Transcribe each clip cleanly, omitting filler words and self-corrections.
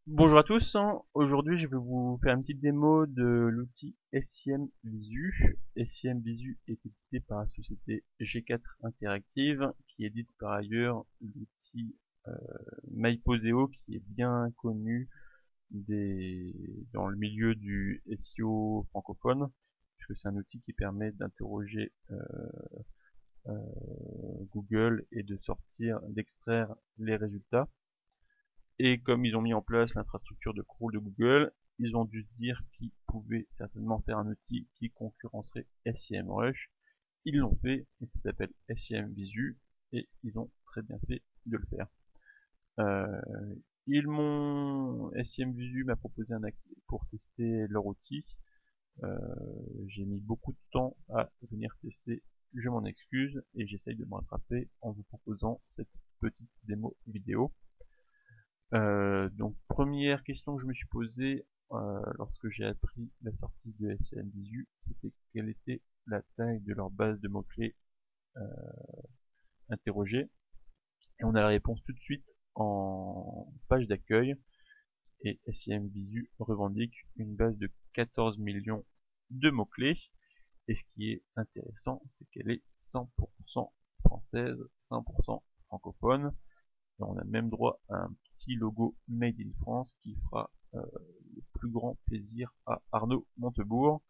Bonjour à tous, hein. Aujourd'hui je vais vous faire une petite démo de l'outil SIM Visu. SIM Visu est édité par la société G4 Interactive qui édite par ailleurs l'outil euh, MyPoseo qui est bien connu dans le milieu du SEO francophone puisque c'est un outil qui permet d'interroger Google et d'extraire les résultats. Et comme ils ont mis en place l'infrastructure de crawl de Google, ils ont dû se dire qu'ils pouvaient certainement faire un outil qui concurrencerait SEMrush. Ils l'ont fait et ça s'appelle SEM Visu et ils ont très bien fait de le faire. Euh, SEM Visu m'a proposé un accès pour tester leur outil. Euh, j'ai mis beaucoup de temps à venir tester, je m'en excuse et j'essaye de me rattraper en vous proposant cette petite démo vidéo. Donc première question que je me suis posée lorsque j'ai appris la sortie de SCM Visu, c'était quelle était la taille de leur base de mots-clés euh, interrogée. Et on a la réponse tout de suite en page d'accueil. Et SCM Visu revendique une base de 14 millions de mots-clés. Et ce qui est intéressant, c'est qu'elle est 100% française, 100% francophone. Et on a même droit à un petit logo Made in France qui fera le plus grand plaisir à Arnaud Montebourg.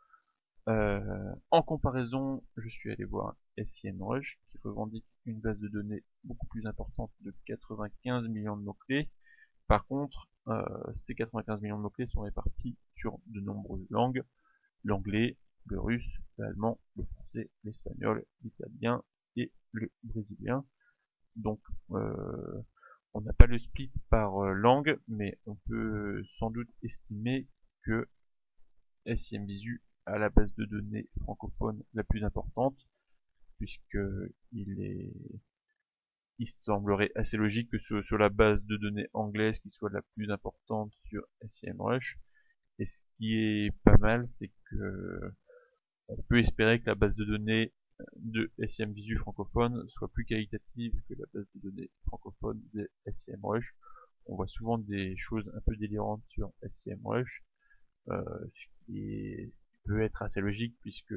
En comparaison, je suis allé voir SEMrush qui revendique une base de données beaucoup plus importante de 95 millions de mots-clés. Par contre, ces 95 millions de mots-clés sont répartis sur de nombreuses langues: l'anglais, le russe, l'allemand, le français, l'espagnol, l'italien et le brésilien. Donc, on n'a pas le split par langue, mais on peut sans doute estimer que SIM Visu a la base de données francophone la plus importante, puisque il est, il semblerait assez logique que ce soit la base de données anglaise qui soit la plus importante sur SEMrush. Et ce qui est pas mal, c'est que on peut espérer que la base de données de SEM Visu francophone soit plus qualitative que la base de données francophone de SEMrush. On voit souvent des choses un peu délirantes sur SEMrush, ce qui peut être assez logique puisque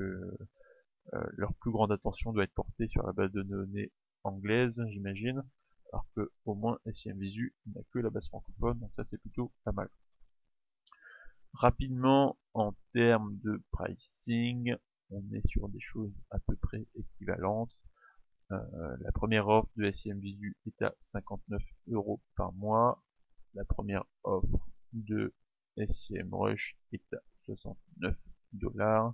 leur plus grande attention doit être portée sur la base de données anglaise, j'imagine, alors que au moins SEM Visu n'a que la base francophone, donc ça c'est plutôt pas mal. Rapidement, en termes de pricing, on est sur des choses à peu près équivalentes. La première offre de SEM Visu est à 59 € par mois. La première offre de SEMrush est à 69 $,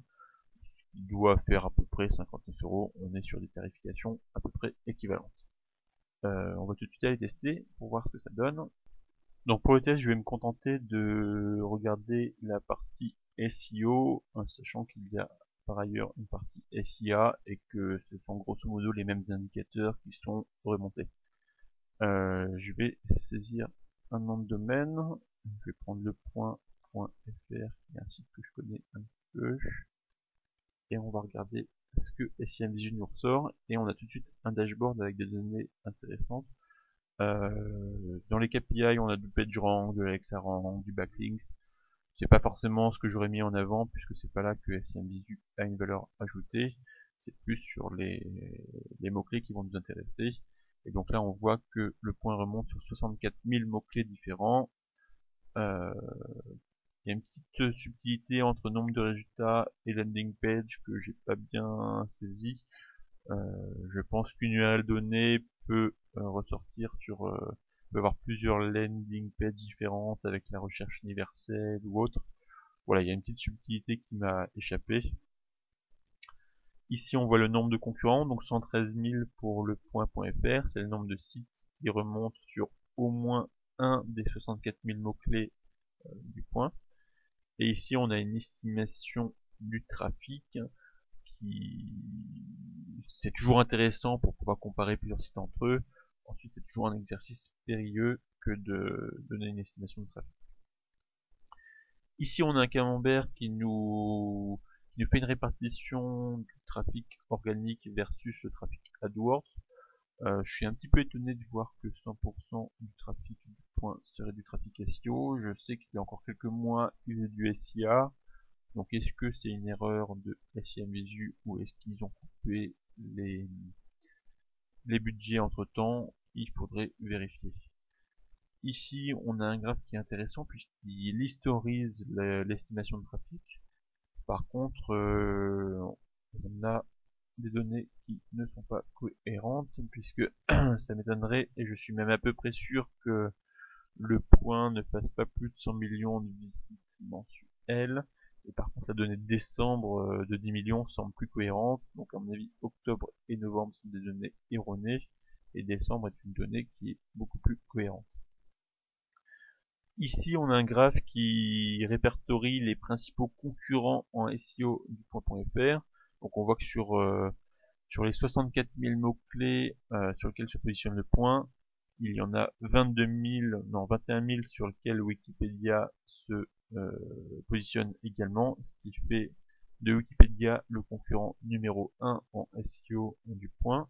qui doit faire à peu près 59 €. On est sur des tarifications à peu près équivalentes. On va tout de suite aller tester pour voir ce que ça donne. Donc pour le test, je vais me contenter de regarder la partie SEO, sachant qu'il y a par ailleurs une partie SIA et que ce sont grosso modo les mêmes indicateurs qui sont remontés. Je vais saisir un nom de domaine. Je vais prendre le point.fr, qui est un site que je connais un petit peu. Et on va regarder ce que SEM Vision nous ressort. Et on a tout de suite un dashboard avec des données intéressantes. Dans les KPI, on a du PageRank, de l'AXARank, du backlinks. C'est pas forcément ce que j'aurais mis en avant puisque c'est pas là que SEM Visu a une valeur ajoutée. C'est plus sur les mots-clés qui vont nous intéresser. Et donc là, on voit que le point remonte sur 64 000 mots-clés différents. Euh, il y a une petite subtilité entre nombre de résultats et landing page que j'ai pas bien saisi. Je pense qu'une URL donnée peut ressortir peut avoir plusieurs landing pages différentes avec la recherche universelle ou autre. Voilà, il y a une petite subtilité qui m'a échappé. Ici, on voit le nombre de concurrents, donc 113 000 pour le point.fr, c'est le nombre de sites qui remontent sur au moins un des 64 000 mots-clés du point. Et ici, on a une estimation du trafic qui c'est toujours intéressant pour pouvoir comparer plusieurs sites entre eux. Ensuite, c'est toujours un exercice périlleux que de donner une estimation de trafic. Ici, on a un camembert qui nous fait une répartition du trafic organique versus le trafic AdWords. Je suis un petit peu étonné de voir que 100% du trafic point serait du trafic SEO. Je sais qu'il y a encore quelques mois, il faisait du SIA. Donc est-ce que c'est une erreur de SEM Visu ou est-ce qu'ils ont coupé les budgets entre temps? Il faudrait vérifier. Ici, on a un graphe qui est intéressant puisqu'il historise l'estimation de trafic. Par contre, on a des données qui ne sont pas cohérentes puisque ça m'étonnerait et je suis même à peu près sûr que le point ne fasse pas plus de 100 millions de visites mensuelles. Et par contre, la donnée de décembre de 10 millions semble plus cohérente. Donc à mon avis, octobre et novembre sont des données erronées et décembre est une donnée qui est beaucoup plus cohérente. Ici, on a un graphe qui répertorie les principaux concurrents en SEO du point.fr. Donc on voit que sur les 64 000 mots-clés sur lesquels se positionne le point, il y en a 21 000 sur lesquels Wikipédia se positionne également, ce qui fait de Wikipédia le concurrent numéro 1 en SEO du point.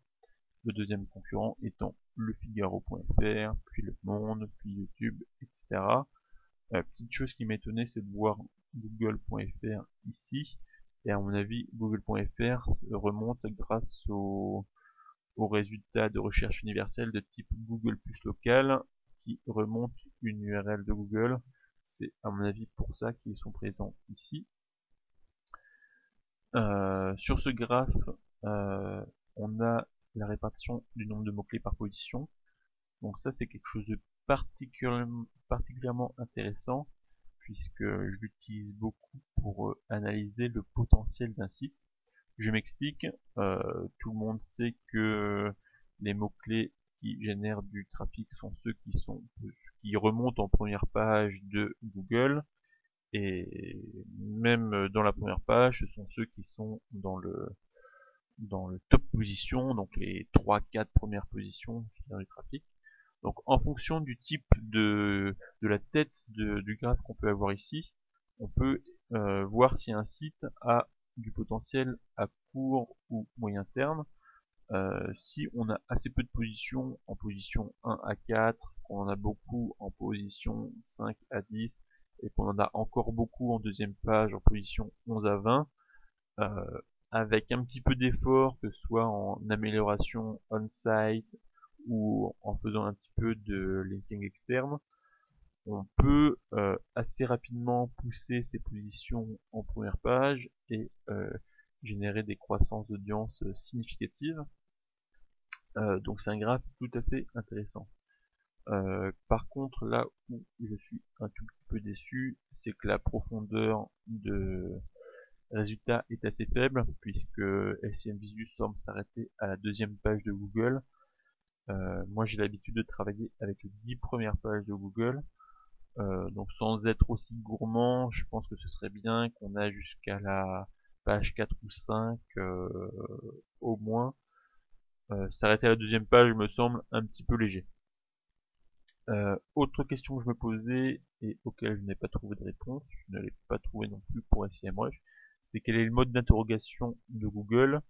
Le deuxième concurrent étant le Figaro.fr, puis Le Monde, puis YouTube, etc. Petite chose qui m'étonnait, c'est de voir Google.fr ici. Et à mon avis, Google.fr remonte grâce aux résultats de recherche universelle de type Google plus local qui remonte une URL de Google. C'est à mon avis pour ça qu'ils sont présents ici. Sur ce graphe, on a la répartition du nombre de mots-clés par position. Donc ça c'est quelque chose de particulièrement intéressant puisque je l'utilise beaucoup pour analyser le potentiel d'un site. Je m'explique, tout le monde sait que les mots-clés qui génèrent du trafic sont ceux qui remontent en première page de Google, et même dans la première page, ce sont ceux qui sont dans le top position, donc les 3-4 premières positions qui génèrent du trafic. Donc en fonction du type de la tête du graphe qu'on peut avoir ici, on peut voir si un site a du potentiel à court ou moyen terme. Si on a assez peu de positions en position 1 à 4, qu'on en a beaucoup en position 5 à 10, et qu'on en a encore beaucoup en deuxième page en position 11 à 20, avec un petit peu d'effort, que ce soit en amélioration on-site ou en faisant un petit peu de linking externe, on peut assez rapidement pousser ces positions en première page et générer des croissances d'audience significatives. Donc c'est un graphe tout à fait intéressant. Par contre, là où je suis un tout petit peu déçu, c'est que la profondeur de résultats est assez faible, puisque SEM Visu semble s'arrêter à la deuxième page de Google. Moi j'ai l'habitude de travailler avec les 10 premières pages de Google, donc sans être aussi gourmand, je pense que ce serait bien qu'on a jusqu'à la page 4 ou 5 au moins. S'arrêter à la deuxième page me semble un petit peu léger. Autre question que je me posais et auquel je n'ai pas trouvé de réponse, je ne l'ai pas trouvé non plus pour SEMrush, c'était quel est le mode d'interrogation de Google.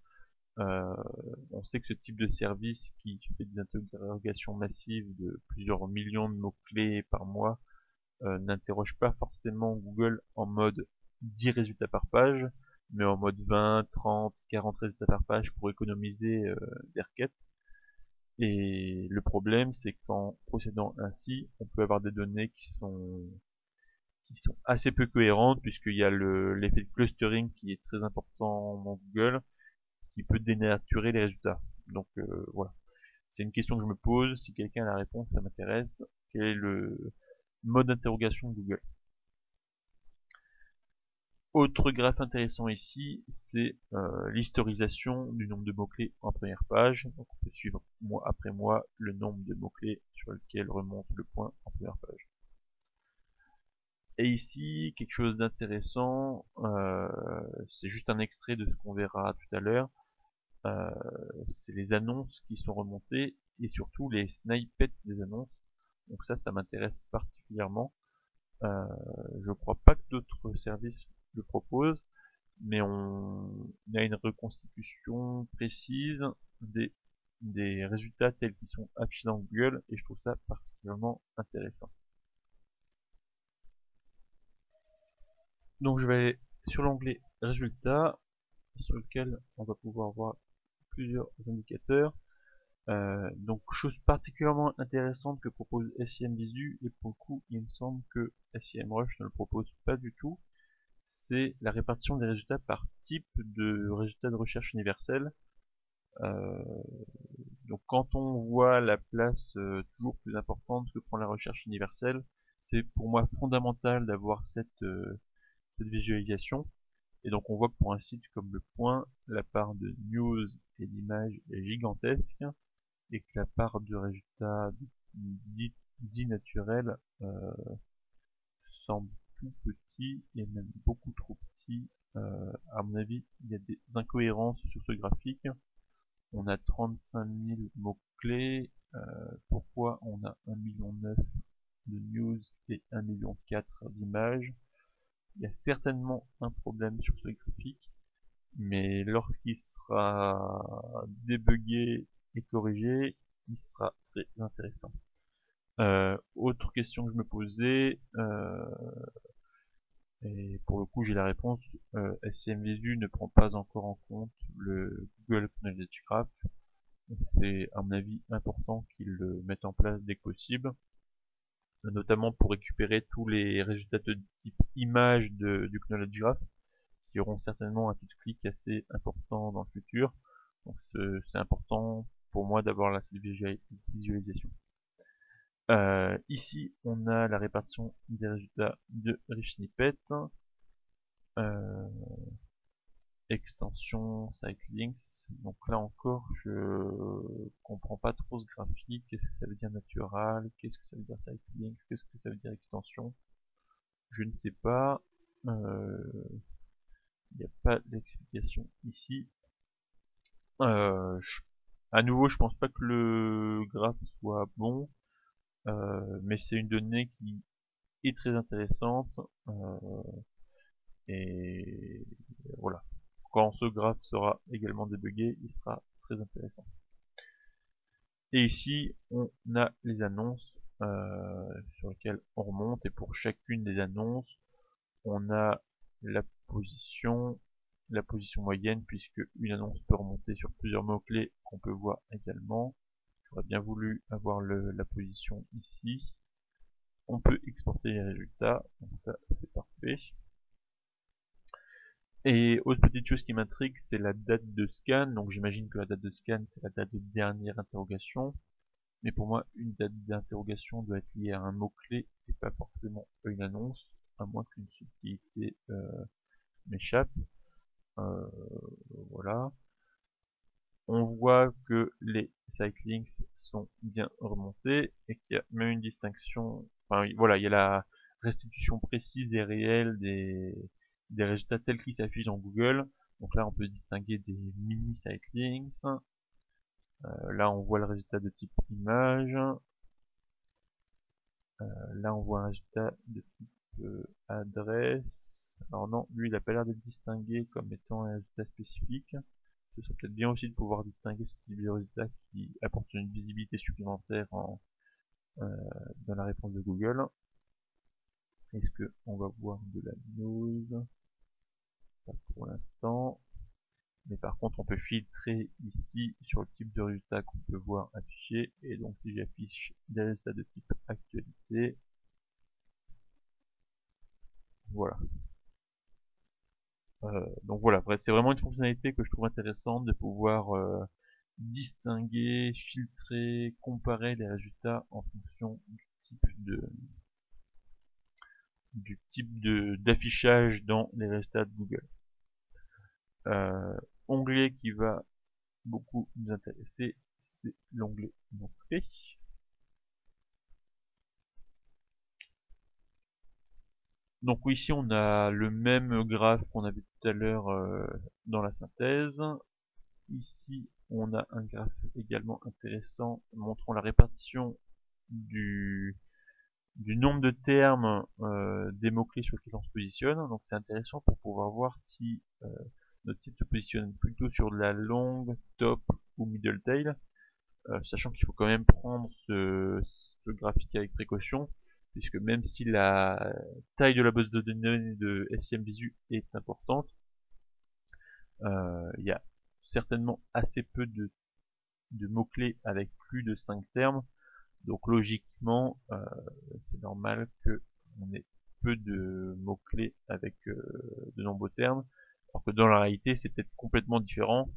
On sait que ce type de service qui fait des interrogations massives de plusieurs millions de mots-clés par mois n'interroge pas forcément Google en mode 10 résultats par page, mais en mode 20, 30, 40 résultats par page pour économiser des requêtes. Et le problème, c'est qu'en procédant ainsi, on peut avoir des données qui sont assez peu cohérentes, puisqu'il y a l'effet de clustering qui est très important dans Google, qui peut dénaturer les résultats. Donc voilà. C'est une question que je me pose. Si quelqu'un a la réponse, ça m'intéresse. Quel est le mode d'interrogation de Google? Autre graphe intéressant ici, c'est l'historisation du nombre de mots-clés en première page. Donc on peut suivre mois après mois le nombre de mots-clés sur lequel remonte le point en première page. Et ici, quelque chose d'intéressant, c'est juste un extrait de ce qu'on verra tout à l'heure. C'est les annonces qui sont remontées et surtout les snippets des annonces. Donc ça m'intéresse particulièrement. Je crois pas que d'autres services le proposent, mais on a une reconstitution précise des résultats tels qu'ils sont affichés dans Google et je trouve ça particulièrement particulièrement intéressant. Donc je vais aller sur l'onglet résultats, sur lequel on va pouvoir voir plusieurs indicateurs. Donc chose particulièrement intéressante que propose SEMVisu, et pour le coup il me semble que SEMrush ne le propose pas du tout, c'est la répartition des résultats par type de résultats de recherche universelle. Donc quand on voit la place toujours plus importante que prend la recherche universelle, c'est pour moi fondamental d'avoir cette visualisation. Et donc on voit que pour un site comme Le Point, la part de news et d'images est gigantesque, et que la part de résultats dits naturels semble tout petit, et même beaucoup trop petit. À mon avis, il y a des incohérences sur ce graphique. On a 35 000 mots-clés. Pourquoi on a 1,9 million de news et 1,4 million d'images? Il y a certainement un problème sur ce graphique, mais lorsqu'il sera débugué et corrigé, il sera très intéressant. Autre question que je me posais, et pour le coup j'ai la réponse, SEMVisu ne prend pas encore en compte le Google Knowledge Graph. C'est à mon avis important qu'ils le mettent en place dès que possible, notamment pour récupérer tous les résultats de type image du Knowledge Graph, qui auront certainement un taux de clic assez important dans le futur. Donc c'est important pour moi d'avoir cette visualisation. Ici, on a la répartition des résultats de RichSnippet. Extension Sitelinks. Donc là encore, je comprends pas trop ce graphique. Qu'est-ce que ça veut dire natural? Qu'est-ce que ça veut dire Sitelinks? Qu'est-ce que ça veut dire extension? Je ne sais pas. Il n'y a pas d'explication ici. À nouveau, je pense pas que le graphe soit bon, mais c'est une donnée qui est très intéressante, et voilà. Quand ce graphe sera également débugué, il sera très intéressant. Et ici, on a les annonces sur lesquelles on remonte, et pour chacune des annonces, on a la position moyenne, puisque une annonce peut remonter sur plusieurs mots-clés qu'on peut voir également. J'aurais bien voulu avoir la position ici. On peut exporter les résultats, donc ça c'est parfait. Et autre petite chose qui m'intrigue, c'est la date de scan. Donc j'imagine que la date de scan, c'est la date de dernière interrogation. Mais pour moi, une date d'interrogation doit être liée à un mot-clé et pas forcément à une annonce, à moins qu'une subtilité m'échappe. Voilà. On voit que les sitelinks sont bien remontés et qu'il y a même une distinction. Enfin voilà, il y a la restitution précise et réelle des résultats tels qu'ils s'affichent dans Google. Donc là, on peut distinguer des mini sitelinks. Là, on voit le résultat de type image. Là, on voit un résultat de type adresse. Alors non, lui, il a pas l'air d'être distingué comme étant un résultat spécifique. Ce serait peut-être bien aussi de pouvoir distinguer ce type de résultat qui apporte une visibilité supplémentaire dans la réponse de Google. Est-ce qu'on va voir de la news? Pas pour l'instant. Mais par contre, on peut filtrer ici sur le type de résultat qu'on peut voir affiché. Et donc, si j'affiche des résultats de type actualité, voilà. Donc voilà, c'est vraiment une fonctionnalité que je trouve intéressante de pouvoir distinguer, filtrer, comparer les résultats en fonction du type d'affichage dans les résultats de Google. Onglet qui va beaucoup nous intéresser, c'est l'onglet mots-clés. Donc ici on a le même graphe qu'on avait tout à l'heure dans la synthèse. Ici on a un graphe également intéressant montrant la répartition du nombre de termes des mots-clés sur lesquels on se positionne. Donc c'est intéressant pour pouvoir voir si notre site se positionne plutôt sur de la longue, top ou middle tail. sachant qu'il faut quand même prendre ce graphique avec précaution, puisque même si la taille de la base de données de SIM Visu est importante, il y a certainement assez peu de mots-clés avec plus de 5 termes, donc logiquement c'est normal que on ait peu de mots-clés avec de nombreux termes, alors que dans la réalité c'est peut-être complètement différent,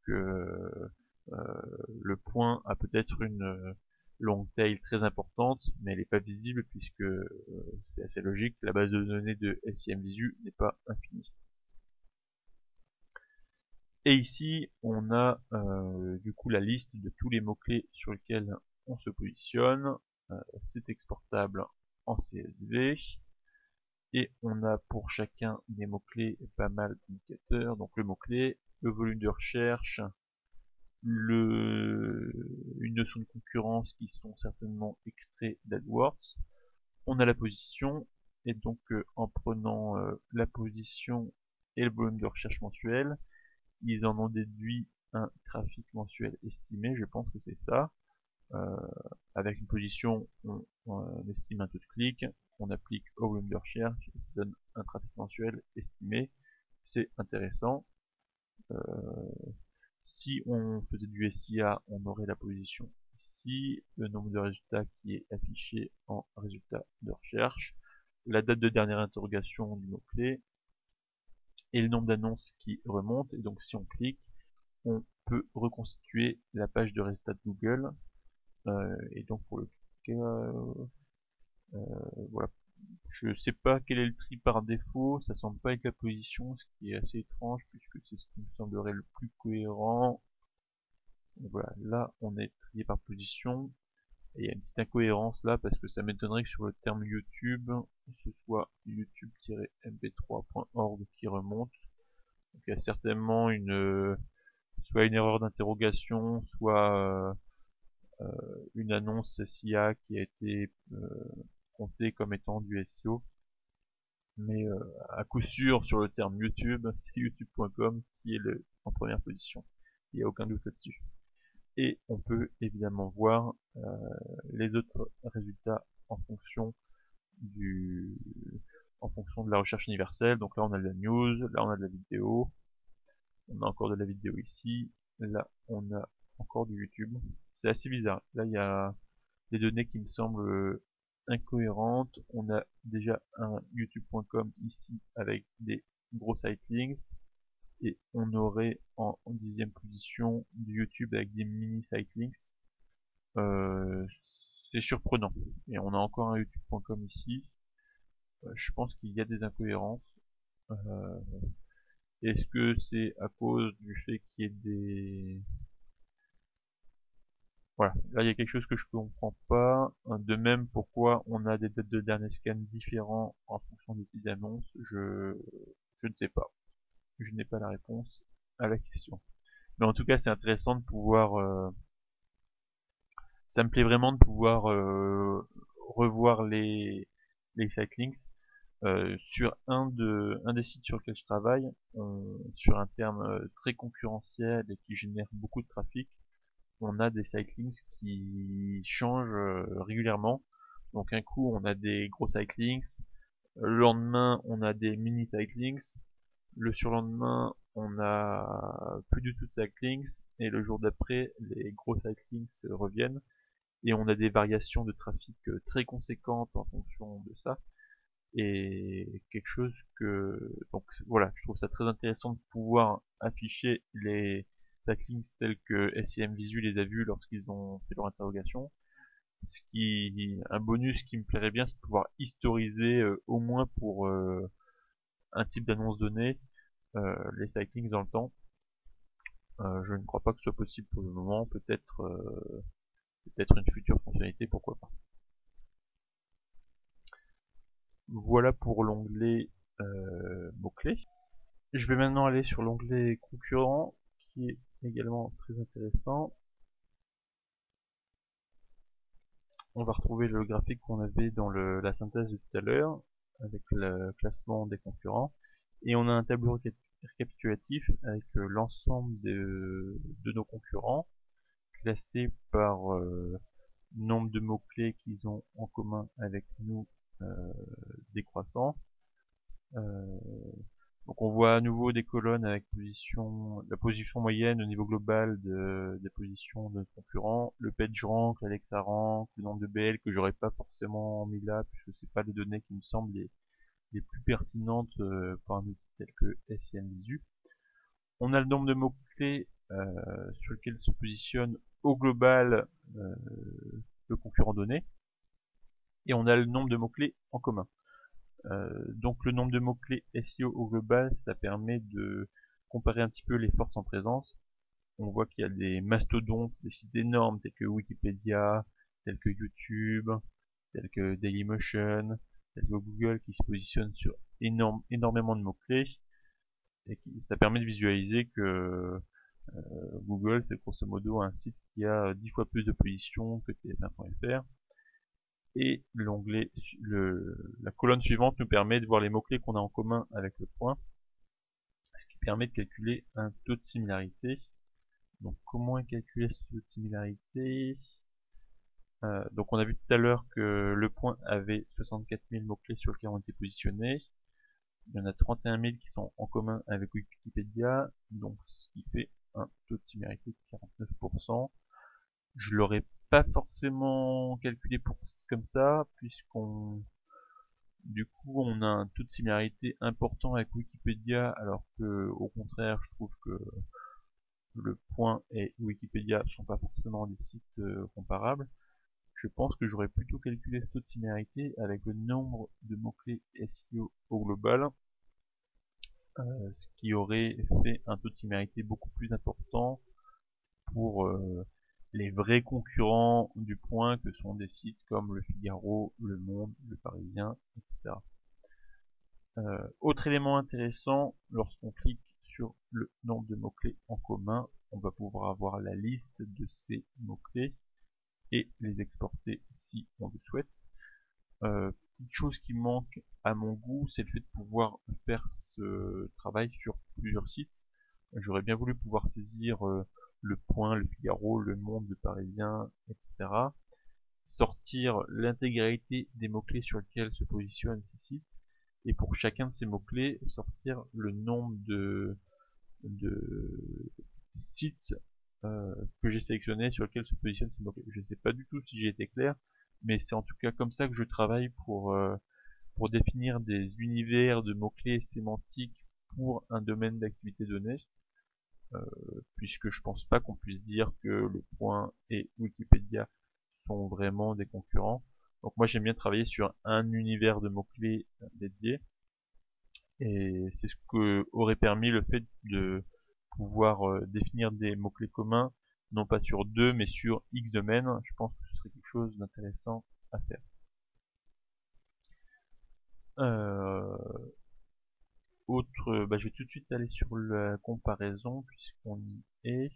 que le point a peut-être une long tail très importante, mais elle n'est pas visible puisque c'est assez logique, la base de données de SIM Visu n'est pas infinie. Et ici, on a du coup la liste de tous les mots-clés sur lesquels on se positionne. C'est exportable en CSV. Et on a pour chacun des mots-clés pas mal d'indicateurs. Donc le mot-clé, le volume de recherche, une notion de concurrence qui sont certainement extraits d'AdWords. On a la position, et donc en prenant la position et le volume de recherche mensuel, ils en ont déduit un trafic mensuel estimé, je pense que c'est ça. Avec une position, on estime un taux de clic, on applique au volume de recherche, et ça donne un trafic mensuel estimé. C'est intéressant. Si on faisait du SIA, on aurait la position ici, le nombre de résultats qui est affiché en résultat de recherche, la date de dernière interrogation du mot-clé, et le nombre d'annonces qui remontent. Et donc si on clique, on peut reconstituer la page de résultats de Google. Et donc pour le cas, voilà, je sais pas quel est le tri par défaut, ça semble pas être la position, ce qui est assez étrange puisque c'est ce qui me semblerait le plus cohérent. Donc voilà, là on est trié par position, et il y a une petite incohérence là parce que ça m'étonnerait que sur le terme YouTube, ce soit youtube-mp3.org qui remonte. Donc il y a certainement soit une erreur d'interrogation, soit une annonce SIA qui a été comptée comme étant du SEO. Mais à coup sûr, sur le terme YouTube, c'est youtube.com qui est en première position. Il n'y a aucun doute là-dessus. Et on peut évidemment voir les autres résultats en fonction du en fonction de la recherche universelle. Donc là on a de la news, là on a de la vidéo, on a encore de la vidéo ici, là on a encore du YouTube. C'est assez bizarre. Là il y a des données qui me semblent incohérentes. On a déjà un youtube.com ici avec des gros sitelinks, et on aurait en 10e position du YouTube avec des mini sitelinks. C'est surprenant. Et on a encore un youtube.com ici. Je pense qu'il y a des incohérences. Euh, Est-ce que c'est à cause du fait qu'il y ait des... Voilà, là il y a quelque chose que je comprends pas. De même, pourquoi on a des dates de dernier scan différents en fonction des types d'annonces, je ne sais pas. Je n'ai pas la réponse à la question. Mais en tout cas, c'est intéressant de pouvoir... ça me plaît vraiment de pouvoir revoir les sitelinks. Sur un des sites sur lequel je travaille, sur un terme très concurrentiel et qui génère beaucoup de trafic, on a des sitelinks qui changent régulièrement. Donc un coup on a des gros sitelinks, le lendemain on a des mini sitelinks, le surlendemain on a plus du tout de sitelinks, et le jour d'après les gros sitelinks reviennent, et on a des variations de trafic très conséquentes en fonction de ça. Et quelque chose que, donc voilà, je trouve ça très intéressant de pouvoir afficher les backlinks tels que SIM Visu les a vus lorsqu'ils ont fait leur interrogation. Un bonus qui me plairait bien, c'est de pouvoir historiser au moins pour un type d'annonce donnée les backlinks dans le temps. Je ne crois pas que ce soit possible pour le moment, peut-être une future fonctionnalité, pourquoi pas. Voilà pour l'onglet mots-clés. Je vais maintenant aller sur l'onglet concurrent, qui est également très intéressant. On va retrouver le graphique qu'on avait dans la synthèse de tout à l'heure, avec le classement des concurrents. Et on a un tableau récapitulatif avec l'ensemble de nos concurrents, classés par nombre de mots-clés qu'ils ont en commun avec nous décroissant. Donc on voit à nouveau des colonnes avec la position moyenne au niveau global des positions de nos concurrents, le PageRank, l'AlexaRank, le nombre de BL que j'aurais pas forcément mis là, puisque c'est pas les données qui me semblent les plus pertinentes pour un outil tel que SEM Visu. On a le nombre de mots-clés sur lequel se positionne au global le concurrent donné, et on a le nombre de mots-clés en commun. Donc le nombre de mots-clés SEO au global, ça permet de comparer un petit peu les forces en présence. On voit qu'il y a des mastodontes, des sites énormes tels que Wikipédia, tels que YouTube, tels que Dailymotion, tels que Google qui se positionnent sur énormément de mots-clés. Et ça permet de visualiser que Google, c'est grosso modo un site qui a 10 fois plus de positions que tf1.fr. Et l'onglet, la colonne suivante nous permet de voir les mots-clés qu'on a en commun avec le point, ce qui permet de calculer un taux de similarité. Donc comment calculer ce taux de similarité? Donc on a vu tout à l'heure que le point avait 64 000 mots-clés sur lesquels on était positionnés. Il y en a 31 000 qui sont en commun avec Wikipédia, donc ce qui fait un taux de similarité de 49%. Je l'aurais pas forcément calculé comme ça, du coup, on a un taux de similarité important avec Wikipédia, alors que, au contraire, je trouve que le point et Wikipédia sont pas forcément des sites comparables. Je pense que j'aurais plutôt calculé ce taux de similarité avec le nombre de mots-clés SEO au global, ce qui aurait fait un taux de similarité beaucoup plus important pour les vrais concurrents du point que sont des sites comme Le Figaro, Le Monde, Le Parisien, etc. Autre élément intéressant, lorsqu'on clique sur le nombre de mots-clés en commun, on va pouvoir avoir la liste de ces mots-clés et les exporter si on le souhaite. Petite chose qui manque à mon goût, c'est le fait de pouvoir faire ce travail sur plusieurs sites. J'aurais bien voulu pouvoir saisir Le Point, Le Figaro, Le Monde, Le Parisien, etc. Sortir l'intégralité des mots-clés sur lesquels se positionnent ces sites, et pour chacun de ces mots-clés, sortir le nombre de sites que j'ai sélectionnés sur lesquels se positionnent ces mots-clés. Je ne sais pas du tout si j'ai été clair, mais c'est en tout cas comme ça que je travaille pour définir des univers de mots-clés sémantiques pour un domaine d'activité donné, puisque je pense pas qu'on puisse dire que Le Point et Wikipédia sont vraiment des concurrents. Donc moi j'aime bien travailler sur un univers de mots-clés dédié, et c'est ce que aurait permis le fait de pouvoir définir des mots-clés communs, non pas sur deux, mais sur X domaines. Je pense que ce serait quelque chose d'intéressant à faire. Je vais tout de suite aller sur la comparaison, puisqu'on y est.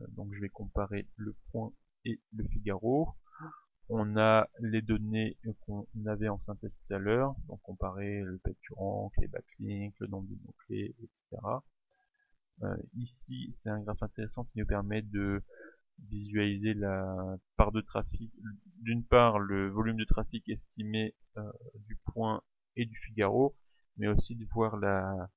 Donc je vais comparer Le Point et Le Figaro. On a les données qu'on avait en synthèse tout à l'heure, donc comparer le PageRank, les backlinks, le nombre de mots-clés, etc. Ici, c'est un graphe intéressant qui nous permet de visualiser la part de trafic, d'une part le volume de trafic estimé du Point et du Figaro, mais aussi de voir la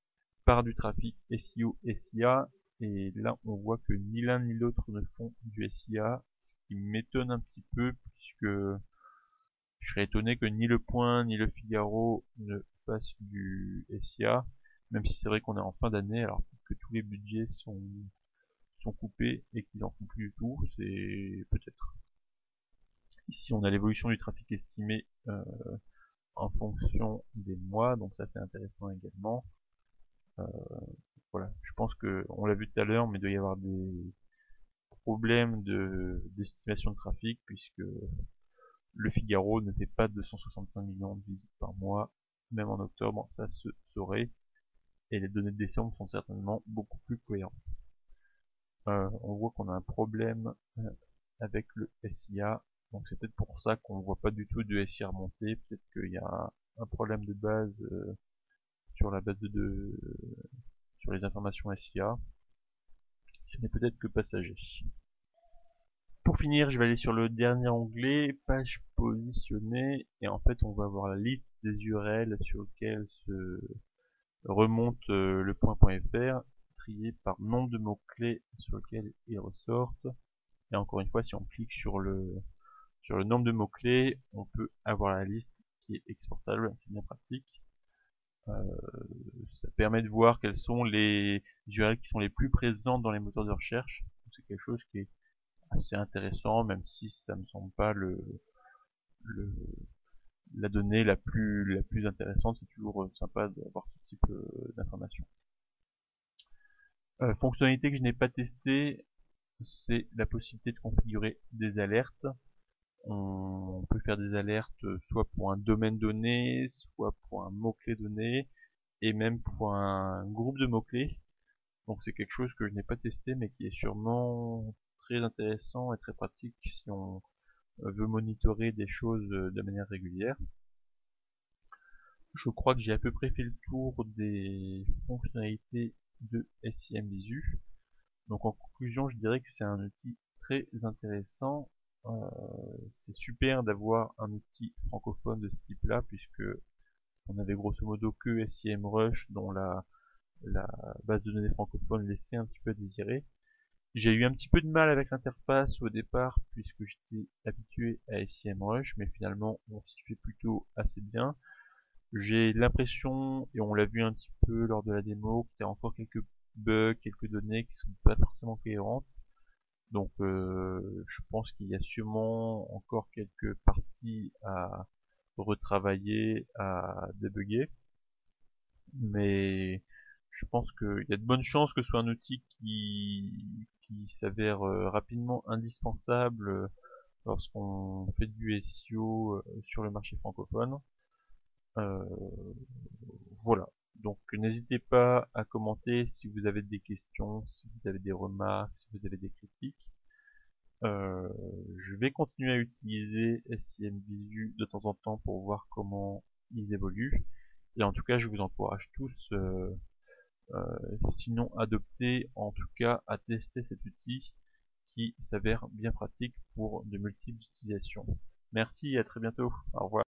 part du trafic SEO, SIA, et là on voit que ni l'un ni l'autre ne font du SIA, ce qui m'étonne un petit peu, puisque je serais étonné que ni Le Point ni Le Figaro ne fassent du SIA, même si c'est vrai qu'on est en fin d'année, alors que tous les budgets sont coupés et qu'ils en font plus du tout, c'est peut-être. Ici on a l'évolution du trafic estimé en fonction des mois, donc ça c'est intéressant également. Voilà, je pense que on l'a vu tout à l'heure, mais il doit y avoir des problèmes d'estimation de trafic, puisque Le Figaro ne fait pas 265 millions de visites par mois, même en octobre, ça se saurait, et les données de décembre sont certainement beaucoup plus cohérentes. On voit qu'on a un problème avec le SIA, donc c'est peut-être pour ça qu'on voit pas du tout de SIA remonter, peut-être qu'il y a un problème de base sur la base sur les informations SIA, ce n'est peut-être que passager. Pour finir, je vais aller sur le dernier onglet, page positionnée, et en fait on va avoir la liste des URL sur lesquelles se remonte le point.fr, trié par nombre de mots-clés sur lesquels ils ressortent. Et encore une fois, si on clique sur le nombre de mots-clés, on peut avoir la liste qui est exportable, c'est bien pratique. Ça permet de voir quels sont les URL qui sont les plus présentes dans les moteurs de recherche. C'est quelque chose qui est assez intéressant, même si ça me semble pas le la donnée la plus intéressante. C'est toujours sympa d'avoir ce type d'informations. Fonctionnalité que je n'ai pas testée, c'est la possibilité de configurer des alertes. On peut faire des alertes soit pour un domaine donné, soit pour un mot-clé donné, et même pour un groupe de mots-clés. Donc c'est quelque chose que je n'ai pas testé, mais qui est sûrement très intéressant et très pratique si on veut monitorer des choses de manière régulière. Je crois que j'ai à peu près fait le tour des fonctionnalités de SIM Visu. Donc en conclusion, je dirais que c'est un outil très intéressant. Euh, c'est super d'avoir un outil francophone de ce type-là, puisque on avait grosso modo que SIMrush, dont la base de données francophone laissait un petit peu à désirer. J'ai eu un petit peu de mal avec l'interface au départ, puisque j'étais habitué à SIMrush, mais finalement on s'y fait plutôt assez bien. J'ai l'impression, et on l'a vu un petit peu lors de la démo, qu'il y a encore quelques bugs, quelques données qui sont pas forcément cohérentes. Donc je pense qu'il y a sûrement encore quelques parties à retravailler, à débugger. Mais je pense qu'il y a de bonnes chances que ce soit un outil qui s'avère rapidement indispensable lorsqu'on fait du SEO sur le marché francophone. Euh, voilà. Donc n'hésitez pas à commenter si vous avez des questions, si vous avez des remarques, si vous avez des critiques. Euh, je vais continuer à utiliser SIMVisu de temps en temps pour voir comment ils évoluent. Et en tout cas, je vous encourage tous, sinon adopter, en tout cas à tester cet outil qui s'avère bien pratique pour de multiples utilisations. Merci et à très bientôt. Au revoir.